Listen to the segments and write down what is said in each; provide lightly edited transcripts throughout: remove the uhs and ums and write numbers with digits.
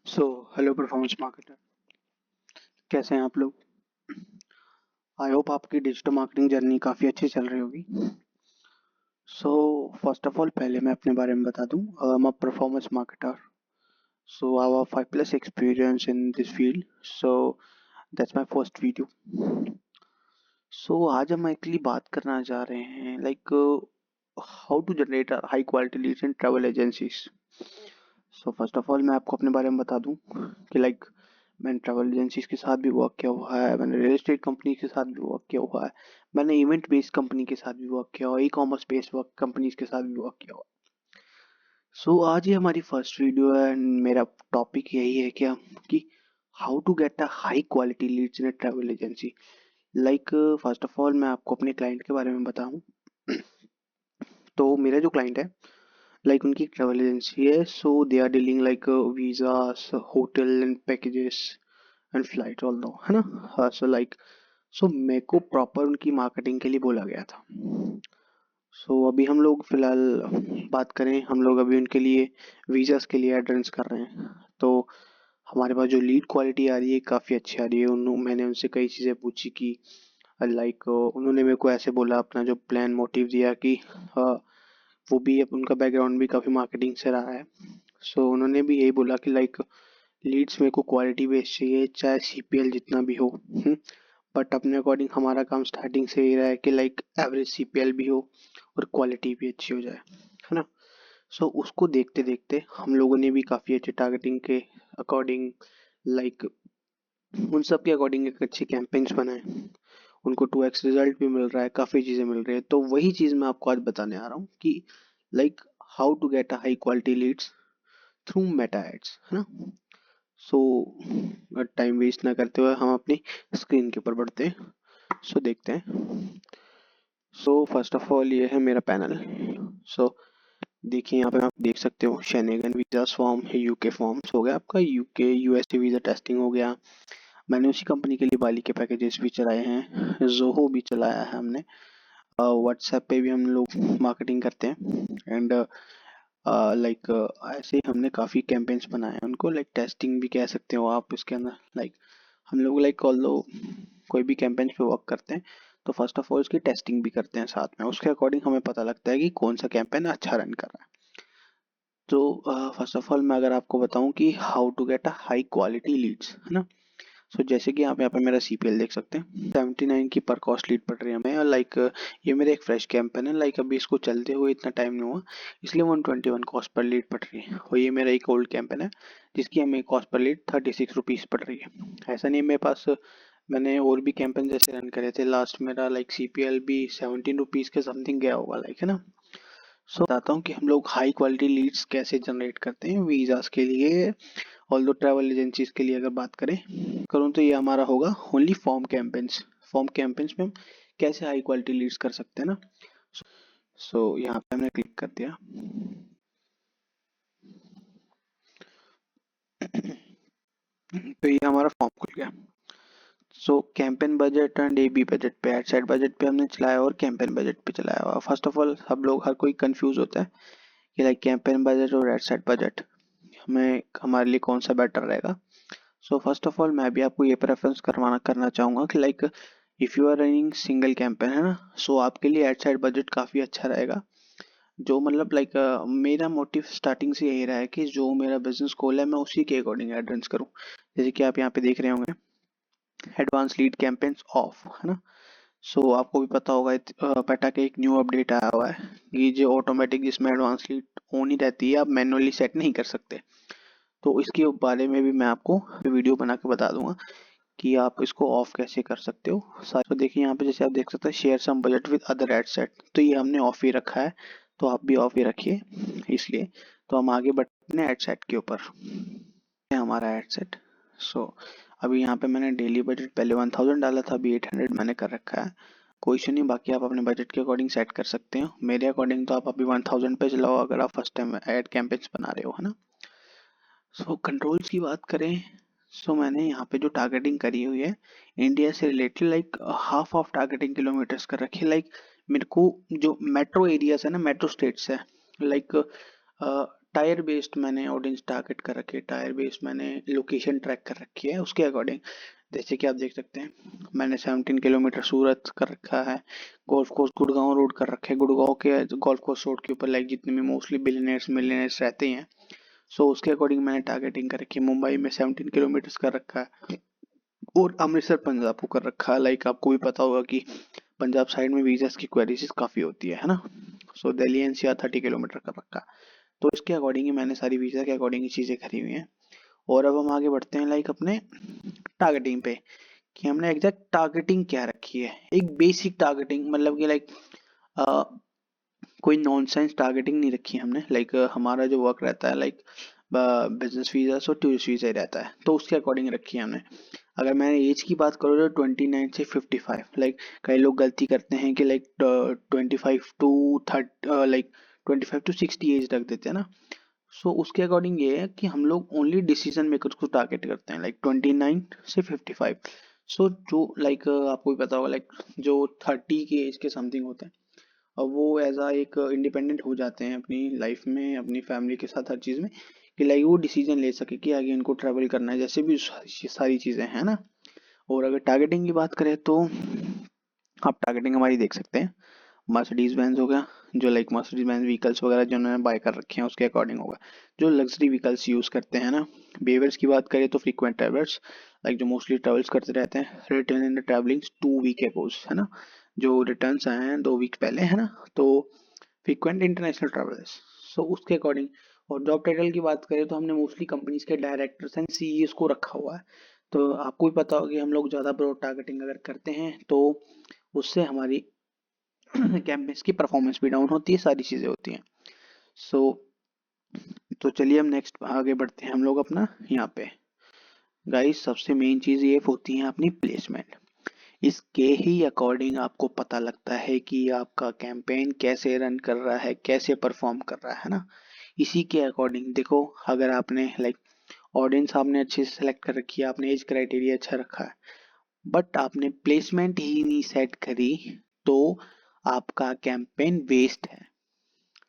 So hello performance marketer, कैसे हैं आप लोग। आई होप आपकी डिजिटल मार्केटिंग जर्नी काफ़ी अच्छी चल रही होगी। सो फर्स्ट ऑफ ऑल पहले मैं अपने बारे में बता दूं, I am a performance marketer. So I have 5+ experience in this field. So that's my first video. So आज हम एक्चुअली बात करना चाह रहे हैं like how to generate high quality leads in travel agencies. So first of all मैं आपको अपने बारे में बता दूं कि लाइक मैंने ट्रैवल एजेंसीज के साथ भी वर्क किया हुआ है, मैंने रियल एस्टेट कंपनी के साथ भी वर्क किया हुआ है, मैंने इवेंट बेस्ड कंपनी के साथ भी वर्क किया हुआ है, e commerce based work companies के साथ भी वर्क किया हुआ है। सो आज ये हमारी फर्स्ट वीडियो है एंड मेरा टॉपिक यही है क्या कि how to get a high quality leads in a travel agency. Like first of all मैं आपको अपने क्लाइंट के बारे में बताऊं तो मेरा जो क्लाइंट है लाइक उनकी ट्रैवल एजेंसी है। So they are dealing like visas, hotel and packages and flight all those, है ना। सो लाइक सो मेरे को प्रॉपर उनकी मार्केटिंग के लिए बोला गया था। सो अभी हम लोग फिलहाल बात करें, हम लोग अभी उनके लिए वीजास के लिए एड्रेंस कर रहे हैं। तो हमारे पास जो लीड क्वालिटी आ रही है काफ़ी अच्छी आ रही है। मैंने उनसे कई चीज़ें पूछी कि लाइक उन्होंने मेरे को ऐसे बोला, अपना जो प्लान मोटिव दिया कि वो भी उनका बैकग्राउंड भी काफ़ी मार्केटिंग से रहा है। सो उन्होंने भी यही बोला कि लाइक लीड्स मेरे को क्वालिटी बेस्ड चाहिए, चाहे सीपीएल जितना भी हो। बट अपने अकॉर्डिंग हमारा काम स्टार्टिंग से ही रहा है कि लाइक एवरेज सीपीएल भी हो और क्वालिटी भी अच्छी हो जाए, है ना। सो उसको देखते देखते हम लोगों ने भी काफ़ी अच्छे टारगेटिंग के अकॉर्डिंग लाइक उन सब के अकॉर्डिंग एक अच्छी कैंपेन्स बनाए। उनको 2x रिजल्ट भी मिल रहा है, काफ़ी चीज़ें मिल रही है। तो वही चीज़ मैं आपको आज बताने आ रहा हूँ कि like how to get a high quality leads through Meta ads, है ना। सो टाइम वेस्ट ना करते हुए हम अपनी स्क्रीन के ऊपर बढ़ते हैं। सो देखते हैं। सो फर्स्ट ऑफ ऑल ये है मेरा पैनल। सो देखिए यहाँ पे आप देख सकते हो शेनेगन वीजा फॉर्म है, यूके फॉर्म्स हो गया आपका, यूके यूएसए वीजा टेस्टिंग हो गया। मैंने उसी कंपनी के लिए बाली के पैकेजेस भी चलाए हैं, जोहो भी चलाया है हमने। व्हाट्सएप पे भी हम लोग मार्केटिंग करते हैं एंड लाइक ऐसे ही हमने काफ़ी कैंपेन्स बनाए हैं उनको, लाइक टेस्टिंग भी कह सकते हो आप इसके अंदर। लाइक हम लोग लाइक ऑल कोई भी कैंपेन पे वर्क करते हैं तो फर्स्ट ऑफ ऑल उसकी टेस्टिंग भी करते हैं साथ में, उसके अकॉर्डिंग हमें पता लगता है कि कौन सा कैंपेन अच्छा रन कर रहा है। तो फर्स्ट ऑफ ऑल मैं अगर आपको बताऊं कि how to get a high quality leads, है ना। सो जैसे कि आप यहाँ पे मेरा सीपीएल देख सकते हैं, 79 की पर कॉस्ट लीड पड़ रही है हमें। और लाइक ये मेरा एक फ्रेश कैंपेन है, लाइक अभी इसको चलते हुए इतना टाइम नहीं हुआ, इसलिए 121 कॉस्ट पर लीड पड़ रही है। और ये मेरा एक ओल्ड कैंपेन है जिसकी हमें कॉस्ट पर लीड 36 रुपीज़ पड़ रही है। ऐसा नहीं है, मेरे पास मैंने और भी कैंपेन जैसे रन करे थे, लास्ट मेरा लाइक सीपीएल भी 17 रुपीज़ के समथिंग गया होगा, लाइक, है ना। सो बताता हूँ कि हम लोग हाई क्वालिटी लीड्स कैसे जनरेट करते हैं वीज़ास के लिए। ऑल्दो ट्रैवल एजेंसीज के लिए अगर बात करें करूँ तो ये हमारा होगा ओनली फॉर्म कैंपेन्स में हम कैसे हाई क्वालिटी लीड्स कर सकते हैं ना। सो यहाँ पे हमने क्लिक कर दिया। तो ये हमारा फॉर्म खुल गया। So campaign budget and AB budget पे, एड साइड बजट पे हमने चलाया और कैंपेन बजट पे चलाया हुआ। फर्स्ट ऑफ ऑल सब लोग, हर कोई कंफ्यूज होता है कि लाइक कैंपेन बजट और एड साइड बजट हमें हमारे लिए कौन सा बेटर रहेगा। सो फर्स्ट ऑफ ऑल मैं भी आपको ये प्रेफरेंस करना चाहूँगा कि like if you are running single campaign, है ना, सो आपके लिए एड साइड बजट काफ़ी अच्छा रहेगा। जो मतलब लाइक मेरा मोटिव स्टार्टिंग से यही रहा है कि जो मेरा बिजनेस गोल है मैं उसी के अकॉर्डिंग एड्रेस करूँ। जैसे कि आप यहाँ पे देख रहे होंगे एडवांस लीड कैंपेन्स ऑफ, है ना। सो आपको भी पता होगा पेटा के एक न्यू अपडेट आया हुआ है कि जो ऑटोमेटिक जिसमें एडवांस लीड ऑन ही रहती है, आप मैनुअली सेट नहीं कर सकते। तो इसके बारे में भी मैं आपको वीडियो बना के बता दूंगा कि आप इसको ऑफ कैसे कर सकते हो। तो देखिए यहाँ पे जैसे आप देख सकते हैं share some budget with other ad set, तो ये हमने ऑफ ही रखा है, तो आप भी ऑफ ही रखिए इसलिए। तो हम आगे बढ़ते हैं एड सेट के ऊपर। ये हमारा एड सेट। सो अभी यहाँ पे मैंने डेली बजट पहले 1000 डाला था, अभी 800 मैंने कर रखा है। कोई इशू नहीं, बाकी आप अपने बजट के अकॉर्डिंग सेट कर सकते हो। मेरे अकॉर्डिंग तो आप अभी 1000 पे चलाओ अगर आप फर्स्ट टाइम एड कैंपेन्स बना रहे हो, है ना। सो कंट्रोल्स की बात करें, सो मैंने यहाँ पे जो टारगेटिंग करी हुई है इंडिया से related like half of targeting kilometres कर रखी है। लाइक मेरे को जो मेट्रो एरियाज है ना, मेट्रो स्टेट्स है, लाइक टायर बेस्ड मैंने ऑडियंस टारगेट कर रखी है, टायर बेस्ड मैंने लोकेशन ट्रैक कर रखी है उसके अकॉर्डिंग। जैसे कि आप देख सकते हैं मैंने 17 किलोमीटर सूरत कर रखा है, गोल्फ कोर्स गुड़गांव रोड कर रखे हैं, गुड़गांव के गोल्फ कोर्स रोड के ऊपर लाइक जितने भी मोस्टली बिलियनर्स मिलियनर्स रहते हैं, सो उसके अकॉर्डिंग मैंने टारगेटिंग कर रखी है। मुंबई में 17 किलोमीटर कर रखा है, और अमृतसर पंजाब को कर रखा है। लाइक आपको भी पता होगा कि पंजाब साइड में वीजास की क्वेरीज काफ़ी होती है ना। सो दिल्ली एनसीआर 30 किलोमीटर कर रखा है। तो इसके अकॉर्डिंग ही मैंने सारी वीज़ा के अकॉर्डिंग ही चीज़ें करी हुई हैं। और अब हम आगे बढ़ते हैं लाइक अपने टारगेटिंग पे, कि हमने एग्जैक्ट टारगेटिंग क्या रखी है। एक बेसिक टारगेटिंग मतलब कि लाइक कोई नॉनसेंस टारगेटिंग नहीं रखी है हमने। लाइक हमारा जो वर्क रहता है लाइक बिजनेस वीजा और टूरिस्ट वीजा ही रहता है, तो उसके अकॉर्डिंग रखी है हमने। अगर मैं एज की बात करूँ तो 29 से 55। लाइक कई लोग गलती करते हैं कि लाइक 25 to 60 एज रख देते हैं ना। सो उसके अकॉर्डिंग ये है कि हम लोग ओनली डिसीजन मेकर्स को टारगेट करते हैं लाइक 29 से 55। सो जो लाइक आपको भी पता होगा लाइक जो 30 के एज के समथिंग होते हैं, और वो एज आ एक इंडिपेंडेंट हो जाते हैं अपनी लाइफ में, अपनी फैमिली के साथ हर चीज़ में, कि लाइक वो डिसीजन ले सके कि आगे इनको ट्रैवल करना है, जैसे भी सारी चीज़ें हैं ना। और अगर टारगेटिंग की बात करें तो आप टारगेटिंग हमारी देख सकते हैं, मर्सिडीज बेंज हो गया, जो लाइक मर्सिडीज बेंज व्हीकल्स वगैरह जो उन्होंने बाय कर रखे हैं उसके अकॉर्डिंग होगा। जो लग्जरी व्हीकल्स यूज़ करते हैं ना। बिहेवियर्स की बात करें तो फ्रीक्वेंट ट्रैवलर्स, लाइक जो मोस्टली ट्रैवल्स करते रहते हैं, return in the travelling 2 week ago's है ना, जो रिटर्न्स आए हैं 2 वीक पहले है ना। तो फ्रीक्वेंट इंटरनेशनल ट्रैवलर्स, सो उसके अकॉर्डिंग। और जॉब टाइटल की बात करें तो हमने मोस्टली कंपनीज के डायरेक्टर्स एंड सीईओ को रखा हुआ है। तो आपको भी पता होगा कि हम लोग ज़्यादा ब्रॉड टारगेटिंग अगर करते हैं तो उससे हमारी कैंपेन्स की परफॉर्मेंस भी डाउन होती है, सारी चीज़ें होती हैं। सो तो चलिए हम नेक्स्ट आगे बढ़ते हैं हम लोग अपना यहाँ पे। गाइस सबसे मेन चीज़ ये होती है अपनी प्लेसमेंट। इसके ही अकॉर्डिंग आपको पता लगता है कि आपका कैंपेन कैसे रन कर रहा है, कैसे परफॉर्म कर रहा है ना। इसी के अकॉर्डिंग देखो, अगर आपने लाइक ऑडियंस आपने अच्छे से सेलेक्ट कर रखी है, आपने एज क्राइटेरिया अच्छा रखा है, बट आपने प्लेसमेंट ही नहीं सेट करी, तो आपका कैंपेन वेस्ट है।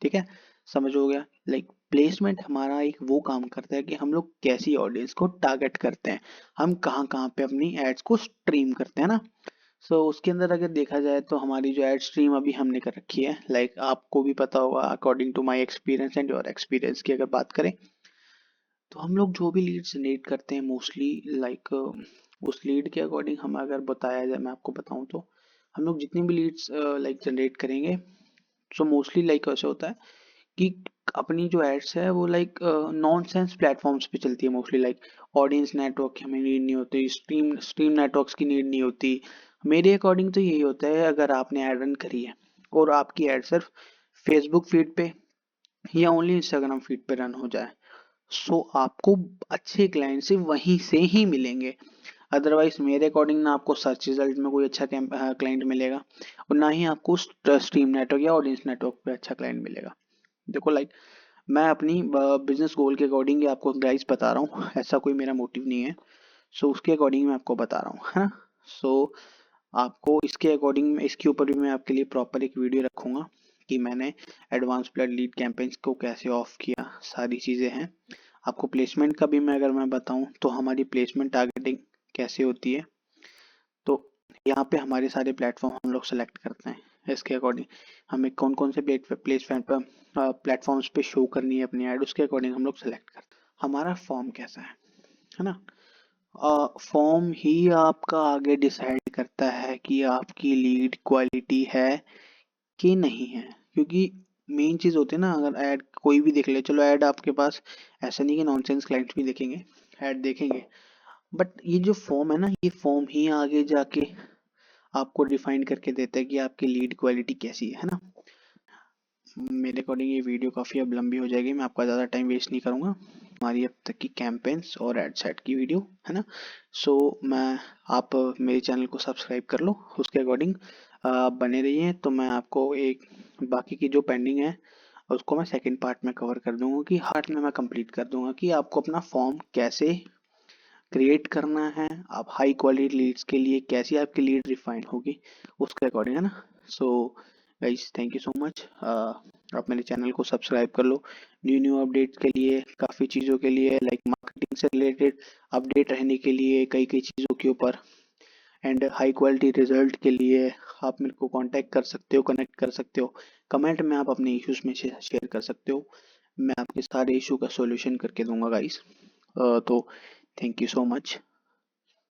ठीक है, समझ हो गया। लाइक प्लेसमेंट हमारा एक वो काम करता है कि हम लोग कैसी ऑडियंस को टारगेट करते हैं, हम कहाँ कहाँ पे अपनी एड्स को स्ट्रीम करते हैं ना। सो उसके अंदर अगर देखा जाए तो हमारी जो एड स्ट्रीम अभी हमने कर रखी है, लाइक आपको भी पता होगा according to my experience and your experience की अगर बात करें, तो हम लोग जो भी लीड जनरेट करते हैं मोस्टली लाइक उस लीड के अकॉर्डिंग हम अगर बताया जाए, मैं आपको बताऊं तो हम लोग जितनी भी लीड्स लाइक जनरेट करेंगे, सो मोस्टली लाइक ऐसा होता है कि अपनी जो एड्स है वो लाइक नॉनसेंस प्लेटफॉर्म्स पे चलती है मोस्टली। लाइक ऑडियंस नेटवर्क की हमें नीड नहीं होती, स्ट्रीम स्ट्रीम नेटवर्क्स की नीड नहीं होती। मेरे अकॉर्डिंग तो यही होता है, अगर आपने ऐड रन करी है और आपकी ऐड सिर्फ फेसबुक फीड पे या ओनली इंस्टाग्राम फीड पे रन हो जाए, सो आपको अच्छे क्लाइंट से वहीं से ही मिलेंगे। अदरवाइज मेरे अकॉर्डिंग ना आपको सर्च रिजल्ट में कोई अच्छा क्लाइंट मिलेगा, और ना ही आपको स्ट्रीम नेटवर्क या ऑडियंस नेटवर्क पे अच्छा क्लाइंट मिलेगा। देखो लाइक मैं अपनी बिजनेस गोल के अकॉर्डिंग ही आपको गाइस बता रहा हूँ, ऐसा कोई मेरा मोटिव नहीं है। सो उसके अकॉर्डिंग मैं आपको बता रहा हूँ है ना। सो आपको इसके अकॉर्डिंग इसके ऊपर भी मैं आपके लिए प्रॉपर एक वीडियो रखूँगा कि मैंने एडवांस ब्लड लीड कैंपेन्स को कैसे ऑफ किया, सारी चीज़ें हैं। आपको प्लेसमेंट का भी मैं अगर मैं बताऊं तो हमारी प्लेसमेंट टारगेटिंग कैसे होती है, तो यहाँ पे हमारे सारे प्लेटफॉर्म हम लोग सेलेक्ट करते हैं। इसके अकॉर्डिंग हमें कौन कौन से प्लेसमेंट पर प्लेटफॉर्म्स पे शो करनी है अपनी ऐड, उसके अकॉर्डिंग हम लोग सेलेक्ट करते हैं। हमारा फॉर्म कैसा है ना। फॉर्म ही आपका आगे डिसाइड करता है कि आपकी लीड क्वालिटी है कि नहीं है। क्योंकि मेन चीज़ होती है ना, अगर ऐड कोई भी देख ले, चलो ऐड आपके पास ऐसा नहीं कि नॉनसेंस क्लाइंट्स भी देखेंगे, ऐड देखेंगे, बट ये जो फॉर्म है ना, ये फॉर्म ही आगे जाके आपको डिफाइन करके देता है कि आपकी लीड क्वालिटी कैसी है ना। मेरे अकॉर्डिंग ये वीडियो काफ़ी अब लंबी हो जाएगी, मैं आपका ज़्यादा टाइम वेस्ट नहीं करूँगा। हमारी अब तक की कैंपेन्स और एड सेट की वीडियो है ना। सो मैं आप मेरे चैनल को सब्सक्राइब कर लो, उसके अकॉर्डिंग आप बने रहिए। तो मैं आपको एक बाकी की जो पेंडिंग है उसको मैं सेकंड पार्ट में कवर कर दूंगा, कि पार्ट में मैं कंप्लीट कर दूंगा कि आपको अपना फॉर्म कैसे क्रिएट करना है, आप हाई क्वालिटी लीड्स के लिए कैसी आपकी लीड रिफाइन होगी उसके अकॉर्डिंग है ना। So guys thank you so much. आप मेरे चैनल को सब्सक्राइब कर लो न्यू न्यू अपडेट के लिए, काफ़ी चीज़ों के लिए, लाइक मार्केटिंग से रिलेटेड अपडेट रहने के लिए, कई कई चीज़ों के ऊपर, एंड हाई क्वालिटी रिजल्ट के लिए आप मेरे को कांटेक्ट कर सकते हो, कनेक्ट कर सकते हो। कमेंट में आप अपने इश्यूज में से शेयर कर सकते हो, मैं आपके सारे इशू का सॉल्यूशन करके दूंगा गाइस। तो थैंक यू सो मच।